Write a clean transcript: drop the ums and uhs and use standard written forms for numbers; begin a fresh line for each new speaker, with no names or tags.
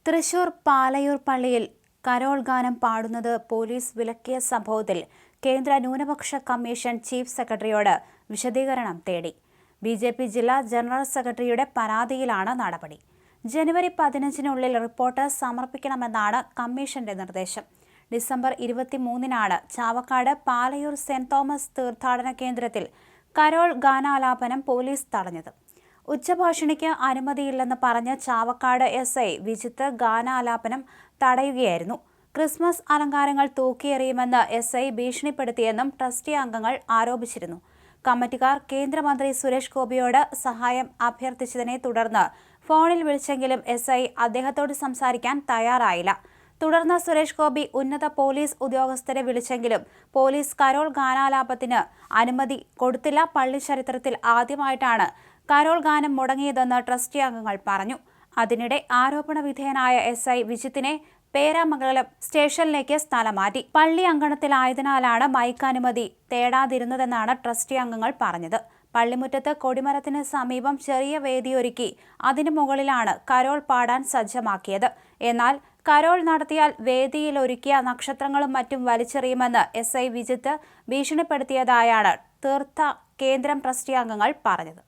തൃശൂർ പാലയൂർ പള്ളിയിൽ കരോൾ ഗാനം പാടുന്നത് പോലീസ് വിലക്കിയ സംഭവത്തിൽ കേന്ദ്ര ന്യൂനപക്ഷ കമ്മീഷൻ ചീഫ് സെക്രട്ടറിയോട് വിശദീകരണം തേടി. ബി.ജെ.പി. ജില്ലാ ജനറൽ സെക്രട്ടറിയുടെ പരാതിയിലാണ് നടപടി. ജനുവരി 15-നുള്ളിൽ റിപ്പോർട്ട് സമർപ്പിക്കണമെന്നാണ് കമ്മീഷന്റെ നിർദ്ദേശം. ഡിസംബർ 23-നാണ് ചാവക്കാട് പാലയൂർ സെന്റ് തോമസ് തീർത്ഥാടന കേന്ദ്രത്തിൽ കരോൾ ഗാനാലാപനം പോലീസ് തടഞ്ഞത്. ഉച്ചഭാഷിണിക്ക് അനുമതിയില്ലെന്ന് പറഞ്ഞ് ചാവക്കാട് എസ്.ഐ. വിജിത്ത് ഗാനാലാപനം തടയുകയായിരുന്നു. ക്രിസ്മസ് അലങ്കാരങ്ങൾ തൂക്കിയെറിയുമെന്ന് എസ്.ഐ. ഭീഷണിപ്പെടുത്തിയെന്നും ട്രസ്റ്റി അംഗങ്ങൾ ആരോപിച്ചിരുന്നു. കമ്മിറ്റിക്കാർ കേന്ദ്രമന്ത്രി സുരേഷ് ഗോപിയോട് സഹായം അഭ്യർത്ഥിച്ചതിനെ തുടർന്ന് ഫോണിൽ വിളിച്ചെങ്കിലും എസ്.ഐ. അദ്ദേഹത്തോട് സംസാരിക്കാൻ തയ്യാറായില്ല. തുടർന്ന് സുരേഷ് ഗോപി ഉന്നത പോലീസ് ഉദ്യോഗസ്ഥരെ വിളിച്ചെങ്കിലും പോലീസ് കരോൾ ഗാനാലാപനത്തിന് അനുമതി കൊടുത്തില്ല. പള്ളി ചരിത്രത്തിൽ ആദ്യമായിട്ടാണ് കരോൾ ഗാനം മുടങ്ങിയതെന്ന് ട്രസ്റ്റി അംഗങ്ങൾ പറഞ്ഞു. അതിനിടെ ആരോപണ വിധേയനായ എസ്.ഐ. വിജിത്തിനെ പേരാമംഗലം സ്റ്റേഷനിലേക്ക് സ്ഥലം മാറ്റി. പള്ളി അങ്കണത്തിലായതിനാലാണ് മൈക്ക് അനുമതി തേടാതിരുന്നതെന്നാണ് ട്രസ്റ്റി അംഗങ്ങൾ പറഞ്ഞത്. പള്ളിമുറ്റത്ത് കൊടിമരത്തിന് സമീപം ചെറിയ വേദിയൊരുക്കി അതിനു മുകളിലാണ് കരോൾ പാടാൻ സജ്ജമാക്കിയത്. എന്നാൽ കരോൾ നടത്തിയാൽ വേദിയിലൊരുക്കിയ നക്ഷത്രങ്ങളും മറ്റും വലിച്ചെറിയുമെന്ന് എസ്.ഐ. വിജിത്ത് ഭീഷണിപ്പെടുത്തിയതായാണ് തീർത്ഥ കേന്ദ്രം ട്രസ്റ്റി അംഗങ്ങൾ പറഞ്ഞത്.